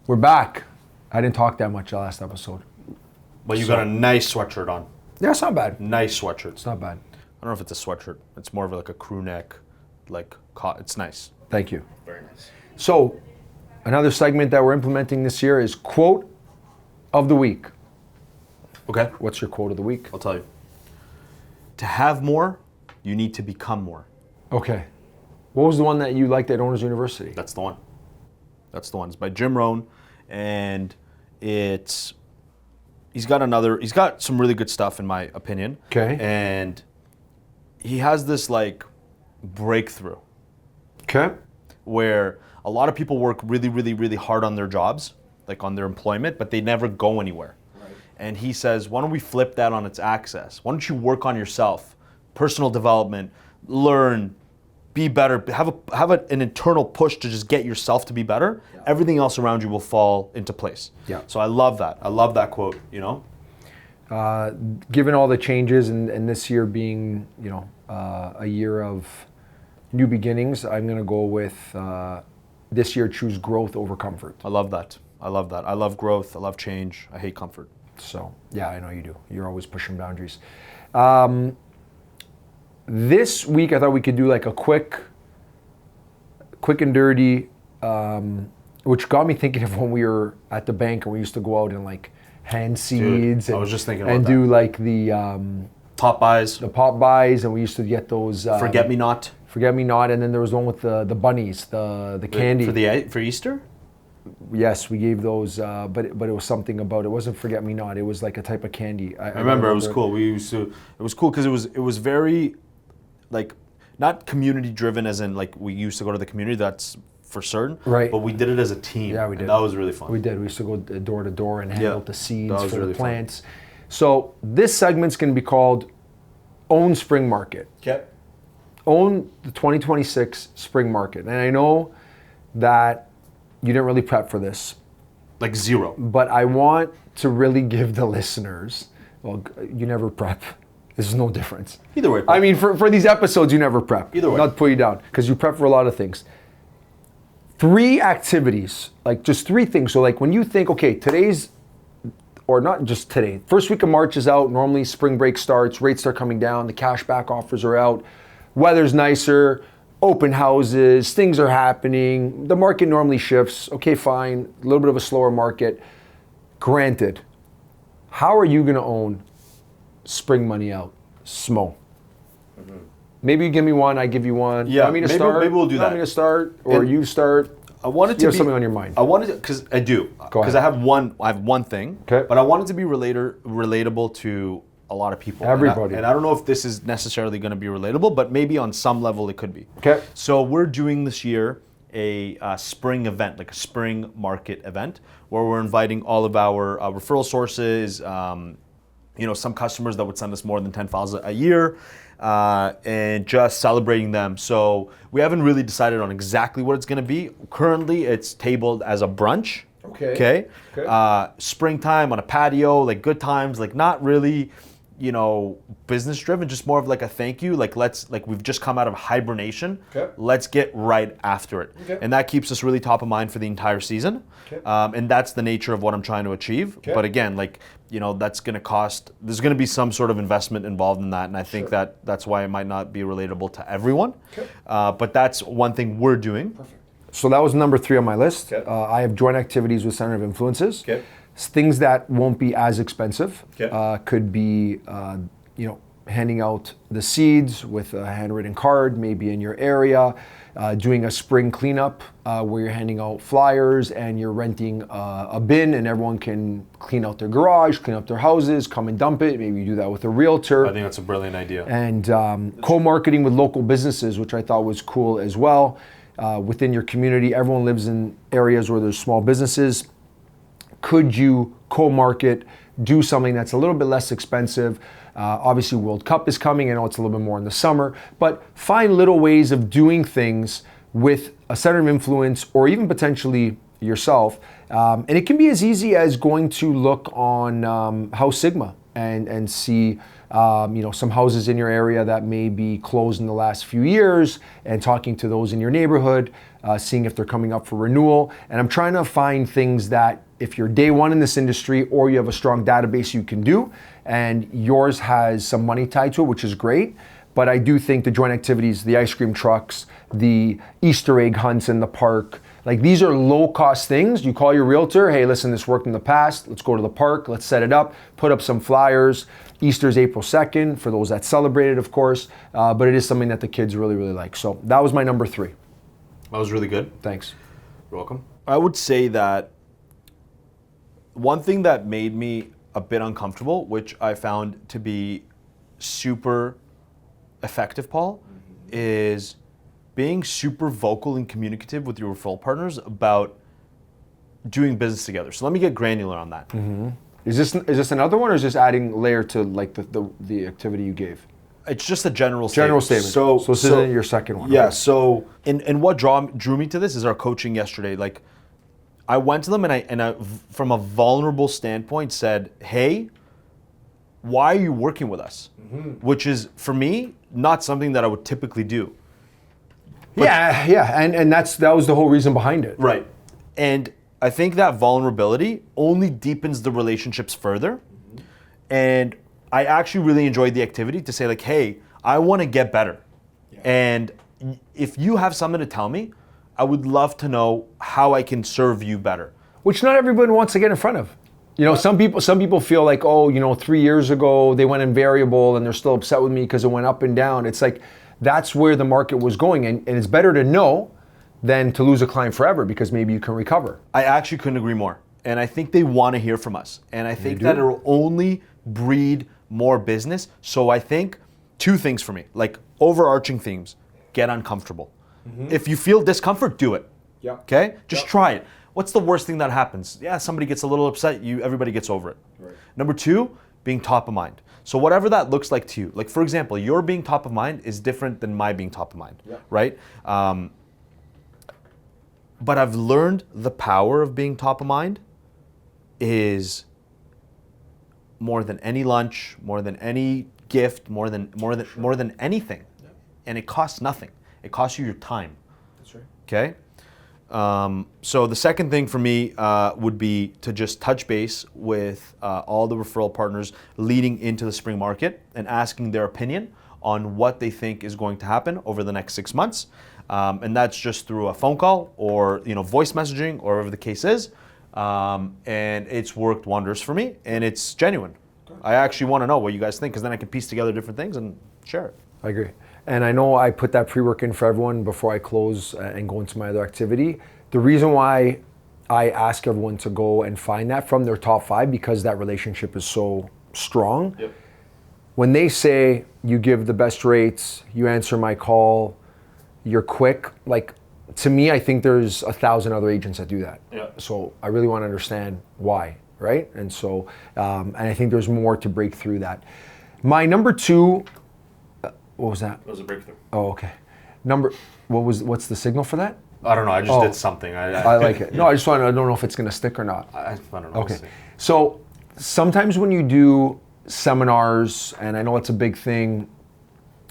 We're back. I didn't talk that much last episode. But you got a nice sweatshirt on. Yeah, it's not bad. Nice sweatshirt. It's not bad. I don't know if it's a sweatshirt. It's more of like a crew neck, it's nice. Thank you. Very nice. So, another segment that we're implementing this year is quote of the week. Okay. What's your quote of the week? I'll tell you. To have more, you need to become more. Okay. What was the one that you liked at Owners University? That's the one. That's the one. It's by Jim Rohn, and he's got some really good stuff in my opinion. Okay. And he has this like breakthrough Okay. where a lot of people work really, really, really hard on their jobs, like on their employment, but they never go anywhere. Right. And he says, why don't we flip that on its axis? Why don't you work on yourself, personal development, learn, be better, have an internal push to just get yourself to be better. Yeah. Everything else around you will fall into place. Yeah. So I love that. I love that quote, you know? Given all the changes and this year being, a year of new beginnings, I'm going to go with this year choose growth over comfort. I love that. I love that. I love growth. I love change. I hate comfort. So, yeah, I know you do. You're always pushing boundaries. This week, I thought we could do like a quick and dirty, which got me thinking of when we were at the bank and we used to go out and like hand seeds. Dude, and, I was just thinking about and that. do like the Pop buys. the pop buys, and we used to get those Forget me not. forget me not, and then there was one with the bunnies, the candy. For Easter? Yes, we gave those, but it was something about, it wasn't forget me not. It was like a type of candy. I remember it was cool. It was cool because it was very, like, not community driven as in like we used to go to the community. That's for certain. Right. But we did it as a team. Yeah, we did. And that was really fun. We did. We used to go door to door and hand out the seeds that was for really the plants. So this segment's going to be called Own Spring Market. Okay. Own the 2026 Spring Market. And I know that you didn't really prep for this, Like zero. but I want to really give the listeners, well, you never prep. There's no difference. Either way. I mean, for these episodes, you never prep. Either way. Not to put you down, because you prep for a lot of things. 3 activities, like just 3 things. So like when you think, okay, today's, or not just today, first week of March is out, normally spring break starts, rates are coming down, the cashback offers are out, weather's nicer, open houses, things are happening, the market normally shifts, okay, fine, a little bit of a slower market. Granted, how are you gonna own spring money out? Smo. Maybe you give me one, I give you one. Yeah, Want me to maybe- start? maybe we'll do Want that. me to start, or And you start? I wanted to You have be, something on your mind. I wanted to, because I do. Go ahead. Because I have one thing. Okay. But I want it to be relatable to a lot of people. Everybody. And I don't know if this is necessarily going to be relatable, but maybe on some level it could be. Okay. So we're doing this year a spring event, like a spring market event, where we're inviting all of our referral sources, some customers that would send us more than 10 files a year, and just celebrating them. So we haven't really decided on exactly what it's going to be. Currently, it's tabled as a brunch. Okay. Okay. Springtime on a patio, like good times, like not really, business driven, just more of like a thank you. Like we've just come out of hibernation. Okay. Let's get right after it. Okay. And that keeps us really top of mind for the entire season. Okay. And that's the nature of what I'm trying to achieve. Okay. But again, that's going to cost, there's going to be some sort of investment involved in that. And I think that's why it might not be relatable to everyone. Okay. But that's one thing we're doing. Perfect. So that was number 3 on my list. Okay. I have joint activities with Center of Influences. Okay. Things that won't be as expensive. Okay. Could be, handing out the seeds with a handwritten card, maybe in your area. Doing a spring cleanup where you're handing out flyers and you're renting a bin and everyone can clean out their garage, clean up their houses, come and dump it. Maybe you do that with a realtor. I think that's a brilliant idea. And co-marketing with local businesses, which I thought was cool as well. Within your community, everyone lives in areas where there's small businesses. Could you co-market, do something that's a little bit less expensive? Obviously, World Cup is coming. I know it's a little bit more in the summer, but find little ways of doing things with a center of influence or even potentially yourself. And it can be as easy as going to look on House Sigma and see some houses in your area that may be closed in the last few years and talking to those in your neighborhood. seeing if they're coming up for renewal. And I'm trying to find things that if you're day one in this industry or you have a strong database you can do, and yours has some money tied to it, which is great. But I do think the joint activities, the ice cream trucks, the Easter egg hunts in the park, like these are low cost things. You call your realtor, hey, listen, this worked in the past. Let's go to the park. Let's set it up, put up some flyers. Easter's April 2nd for those that celebrate it, of course. But it is something that the kids really, really like. So that was my number 3. That was really good. Thanks. You're welcome. I would say that one thing that made me a bit uncomfortable, which I found to be super effective, Paul, is being super vocal and communicative with your referral partners doing business together. So let me get granular on that. Is this another one, or is this adding layer to like the activity you gave? It's just a general statement. So this isn't your second one. Yeah. Okay. So and what drew me to this is our coaching yesterday. Like, I went to them and I from a vulnerable standpoint said, "Hey, why are you working with us?" Which is for me not something that I would typically do. But yeah, and that was the whole reason behind it. Right. And I think that vulnerability only deepens the relationships further. And I actually really enjoyed the activity to say like, hey, I want to get better. Yeah. And if you have something to tell me, I would love to know how I can serve you better. Which not everybody wants to get in front of. You know, some people feel like, 3 years ago they went in variable and they're still upset with me because it went up and down. It's like, that's where the market was going. And it's better to know than to lose a client forever, because maybe you can recover. I actually couldn't agree more. And I think they want to hear from us. And I think that it will only breed more business. So I think 2 things for me, like overarching themes: get uncomfortable. If you feel discomfort, do it. Yeah. Okay? Just try it. What's the worst thing that happens? Yeah, somebody gets a little upset, everybody gets over it. Right. Number 2, being top of mind. So whatever that looks like to you, like for example, your being top of mind is different than my being top of mind, right? But I've learned the power of being top of mind is more than any lunch, more than any gift, more than anything, and it costs nothing. It costs you your time. That's right. Okay. So the second thing for me would be to just touch base with all the referral partners leading into the spring market and asking their opinion on what they think is going to happen over the next 6 months. And that's just through a phone call or voice messaging or whatever the case is. And it's worked wonders for me, and it's genuine. I actually want to know what you guys think, because then I can piece together different things and share it. I agree. And I know I put that pre-work in for everyone before I close and go into my other activity. The reason why I ask everyone to go and find that from their top 5, because that relationship is so strong. Yep. When they say you give the best rates, you answer my call, you're quick, like, to me, I think there's 1,000 other agents that do that. Yeah. So I really want to understand why, right? And so, and I think there's more to break through that. My number 2, what was that? It was a breakthrough. Oh, okay. What's the signal for that? I don't know. I just did something. I like it. No, I don't know if it's going to stick or not. I don't know. Okay. So sometimes when you do seminars, and I know it's a big thing,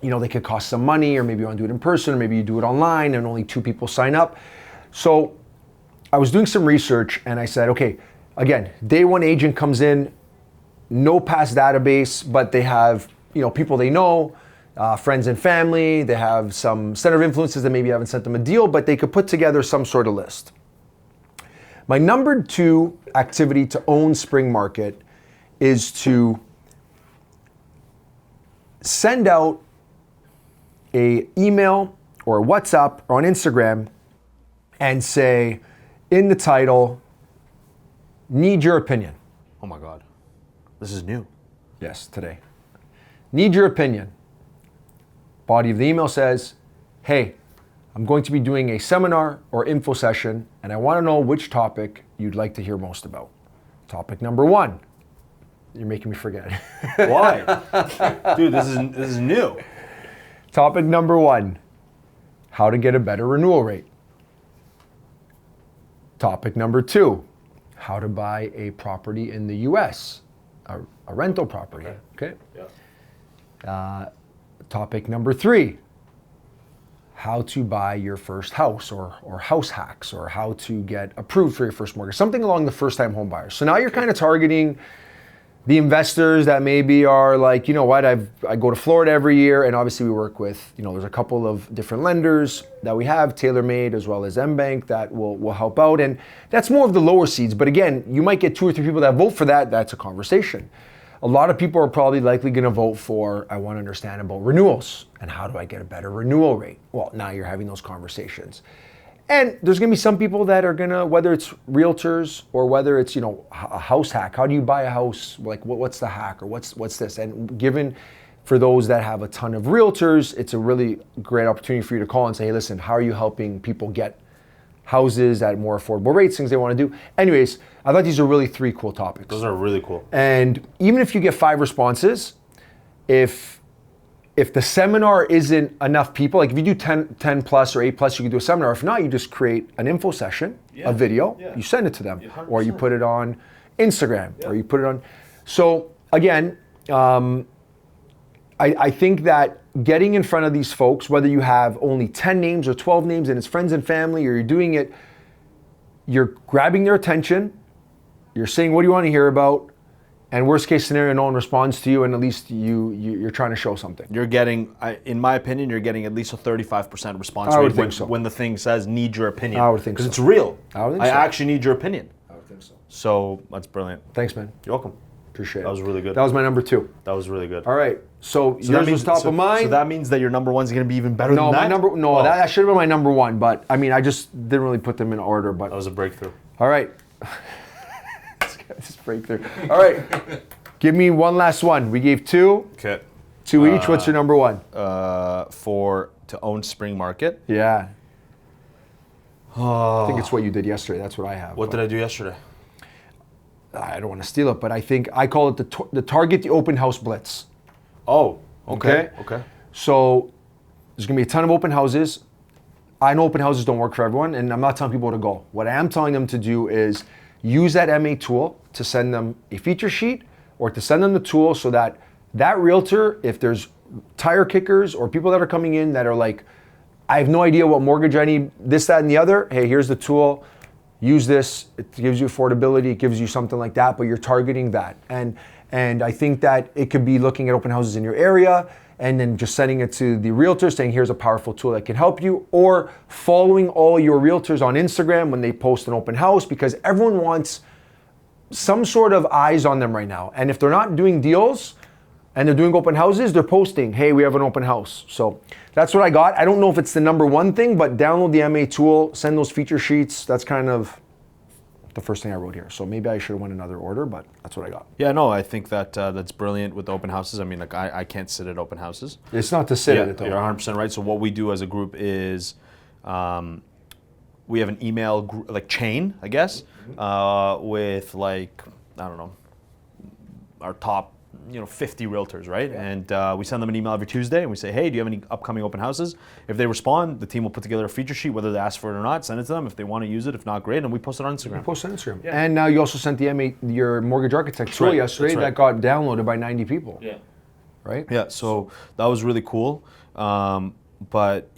they could cost some money, or maybe you want to do it in person, or maybe you do it online and only 2 people sign up. So I was doing some research and I said, okay, again, day one agent comes in, no past database, but they have, people they know, friends and family, they have some center of influences that maybe haven't sent them a deal, but they could put together some sort of list. My number 2 activity to own spring market is to send out a email or a WhatsApp or on Instagram and say in the title, need your opinion. Oh my God. This is new. Yes, today. Need your opinion. Body of the email says, hey, I'm going to be doing a seminar or info session, and I want to know which topic you'd like to hear most about. Topic number 1. You're making me forget. Why? Dude, this is new. Topic number 1, how to get a better renewal rate. Topic number 2, how to buy a property in the US, a rental property. Okay? Yeah. Topic number 3, how to buy your first house or house hacks or how to get approved for your first mortgage, something along the first time home buyers. So now you're kind of targeting the investors that maybe are like, you know what, I go to Florida every year, and obviously we work with, there's a couple of different lenders that we have, TaylorMade as well as MBank, that will help out. And that's more of the lower seeds. But again, you might get 2 or 3 people that vote for that. That's a conversation. A lot of people are probably likely going to vote for, I want to understand about renewals and how do I get a better renewal rate? Well, now you're having those conversations. And there's going to be some people that are going to, whether it's realtors or whether it's, a house hack. How do you buy a house? Like, what's the hack or what's this? And given for those that have a ton of realtors, it's a really great opportunity for you to call and say, hey, listen, how are you helping people get houses at more affordable rates, things they want to do? Anyways, I thought these are really 3 cool topics. Those are really cool. And even if you get 5 responses, if the seminar isn't enough people, like if you do 10 plus or 8 plus, you can do a seminar. If not, you just create an info session, a video, you send it to them, or you put it on Instagram, or you put it on. So again, I think that getting in front of these folks, whether you have only 10 names or 12 names and it's friends and family, or you're doing it, you're grabbing their attention, you're saying, what do you want to hear about? And worst case scenario, no one responds to you, and at least you're trying to show something. You're getting, in my opinion, you're getting at least a 35% response rate when the thing says need your opinion. I would think so. Because it's real. I would think I so. actually need your opinion. I would think so. So that's brilliant. Thanks, man. You're welcome. Appreciate it. That was really good. That was my number 2. That was really good. All right. So yours was top of mind. So that means that your number 1's going to be even better than that? That should have been my number 1, but I mean, I just didn't really put them in order. But that was a breakthrough. All right. This breakthrough. All right. Give me one last one. We gave 2. Okay. 2 each. What's your number 1? To own Spring Market. Yeah. I think it's what you did yesterday. That's what I have. What did I do yesterday? I don't want to steal it, but I call it the Target the Open House Blitz. Oh, okay. Okay. So there's going to be a ton of open houses. I know open houses don't work for everyone, and I'm not telling people to go. What I am telling them to do is use that MA tool to send them a feature sheet or to send them the tool so that realtor, if there's tire kickers or people that are coming in that are like, I have no idea what mortgage I need, this, that, and the other, hey, here's the tool. Use this. It gives you affordability. It gives you something like that, but you're targeting that. And I think that it could be looking at open houses in your area and then just sending it to the realtor saying, here's a powerful tool that can help you, or following all your realtors on Instagram when they post an open house, because everyone wants some sort of eyes on them right now. And if they're not doing deals and they're doing open houses, they're posting, hey, we have an open house. So that's what I got. I don't know if it's the number 1 thing, but download the MA tool, send those feature sheets. That's kind of the first thing I wrote here. So maybe I should have went another order, but that's what I got. Yeah, no, I think that that's brilliant with open houses. I mean, like I can't sit at open houses. It's not to sit at it though. You're 100% right. So what we do as a group is we have an email chain, I guess, with like, I don't know, our top 50 realtors, right? Yeah. And we send them an email every Tuesday and we say, hey, do you have any upcoming open houses? If they respond, the team will put together a feature sheet, whether they ask for it or not, send it to them. If they want to use it, if not, great. And we post it on Instagram. Yeah. And now you also sent your mortgage architect tool yesterday that got downloaded by 90 people. Yeah. Right? Yeah, so that was really cool. But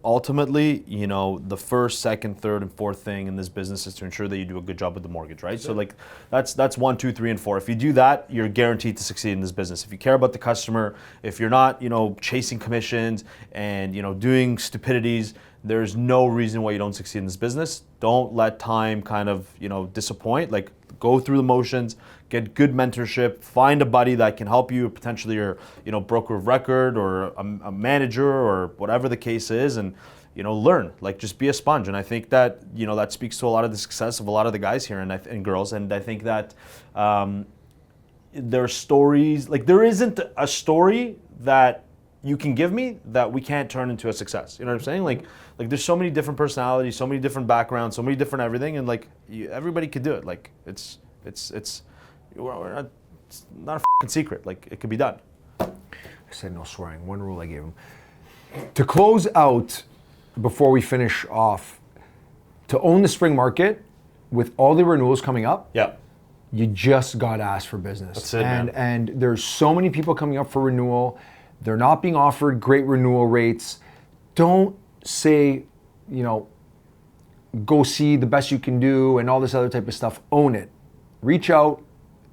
ultimately, the first, second, third, and fourth thing in this business is to ensure that you do a good job with the mortgage, right? So like that's 1, 2, 3, and 4. If you do that, you're guaranteed to succeed in this business. If you care about the customer, if you're not, chasing commissions and doing stupidities, there's no reason why you don't succeed in this business. Don't let time kind of disappoint. Like, go through the motions, get good mentorship, find a buddy that can help you, potentially your broker of record or a manager or whatever the case is, and learn. Like, just be a sponge. And I think that that speaks to a lot of the success of a lot of the guys here and girls. And I think that there are stories, like there isn't a story that you can give me that we can't turn into a success. You know what I'm saying? Like there's so many different personalities, so many different backgrounds, so many different everything, and like everybody could do it. Like it's not a f***ing secret. Like, it could be done. I said no swearing. 1 rule I gave him. To close out, before we finish off, to own the spring market with all the renewals coming up. Yeah. You just got asked for business. That's it, man. And there's so many people coming up for renewal. They're not being offered great renewal rates. Don't say, go see the best you can do and all this other type of stuff. Own it. Reach out,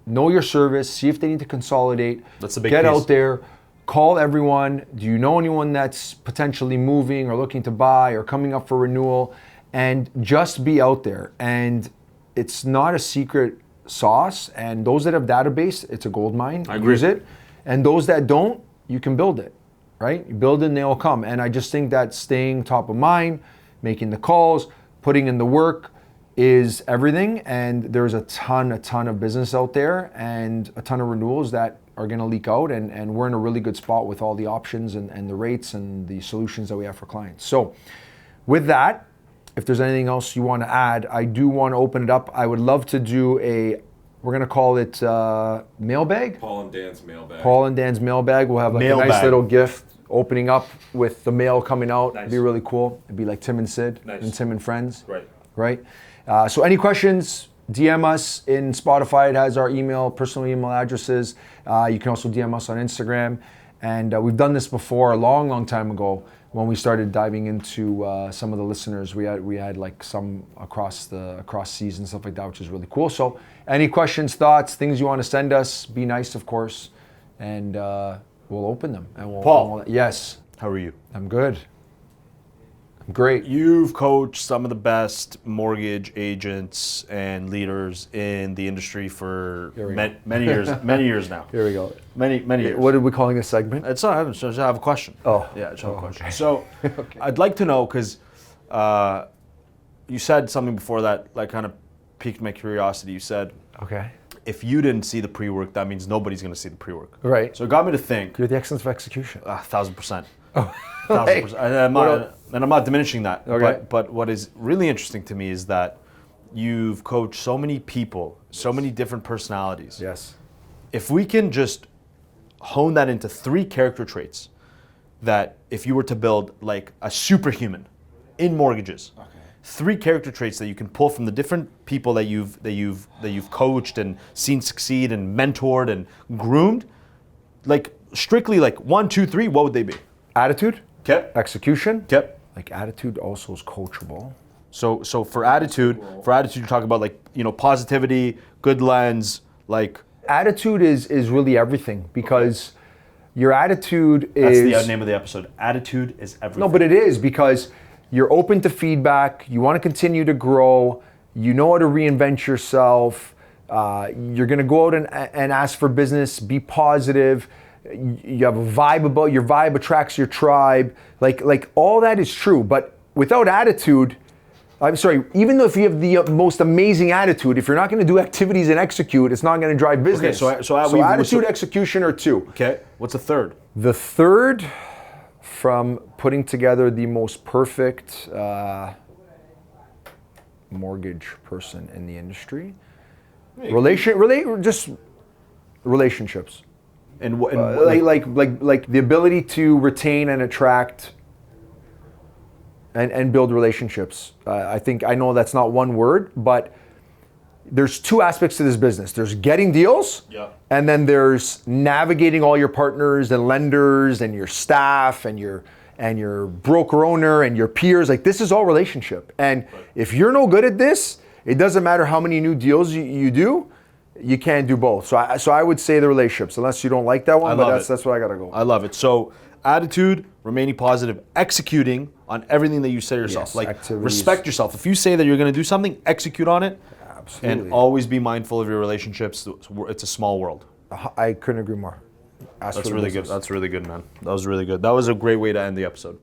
know your service, see if they need to consolidate. That's a big Get piece. out there, call everyone. Do you know anyone that's potentially moving or looking to buy or coming up for renewal? And just be out there. And it's not a secret sauce. And those that have database, it's a gold mine. I agree. Use it. And those that don't, you can build it, right? You build it and they'll come. And I just think that staying top of mind, making the calls, putting in the work is everything. And there's a ton of business out there and a ton of renewals that are going to leak out. And we're in a really good spot with all the options and the rates and the solutions that we have for clients. So with that, if there's anything else you want to add, I do want to open it up. I would love to do we're going to call it mailbag. Paul and Dan's mailbag. Paul and Dan's mailbag. We'll have like a nice Mailbag. little gift opening up with the mail coming out. Nice. It'd be really cool. It'd be like Tim and Sid Nice. and Tim and Friends. Right. Right? So any questions, DM us in Spotify. It has our personal email addresses. You can also DM us on Instagram. And we've done this before a long time ago when we started diving into some of the listeners. We had like some across season, stuff like that, which is really cool. So any questions, thoughts, things you want to send us, be nice, of course, and we'll open them. And Paul. Yes, How are you? I'm good. I'm great. You've coached some of the best mortgage agents and leaders in the industry for Here we go. many years. Many years now. Here we go. Many years. What are we calling this segment? It's not. I just have a question. Oh. Yeah, I just have a question. Okay. So, Okay. I'd like to know because you said something before that like kind of piqued my curiosity. You said Okay. if you didn't see the pre-work, that means nobody's going to see the pre-work. Right. So it got me to think. You're the excellence of execution. 1,000%. Oh. 1,000%. And I'm not diminishing that. Okay. But what is really interesting to me is that you've coached so many people, so many different personalities. Yes. If we can just hone that into 3 character traits that if you were to build like a superhuman in mortgages, 3 character traits that you can pull from the different people that you've coached and seen succeed and mentored and groomed, like strictly like 1, 2, 3, what would they be? Attitude. Okay. Execution. Okay. Like attitude also is coachable. So for attitude, you talk about like, positivity, good lens, like Attitude is really everything because your attitude that's is the name of the episode. Attitude is everything. No, but it is because you're open to feedback. You want to continue to grow. You know how to reinvent yourself. You're going to go out and ask for business. Be positive. You have a vibe about your vibe attracts your tribe. Like all that is true. But without attitude, I'm sorry. Even though if you have the most amazing attitude, if you're not going to do activities and execute, it's not going to drive business. so attitude, execution are 2. Okay. What's the third? The third, from putting together the most perfect mortgage person in the industry, just relationships, And like the ability to retain and attract and build relationships. I know that's not one word, but there's 2 aspects to this business. There's getting deals, Yeah. and then there's navigating all your partners and lenders and your staff and your broker owner and your peers. Like this is all relationship. And if you're no good at this, it doesn't matter how many new deals you do, you can't do both. So I would say the relationships, unless you don't like that one, but that's what I gotta go. I love it. So attitude, remaining positive, executing on everything that you say yourself. Yes, like activities. respect yourself. If you say that you're going to do something, execute on it. Absolutely. And always be mindful of your relationships. It's a small world. I couldn't agree more. That's really good. That's really good, man. That was really good. That was a great way to end the episode.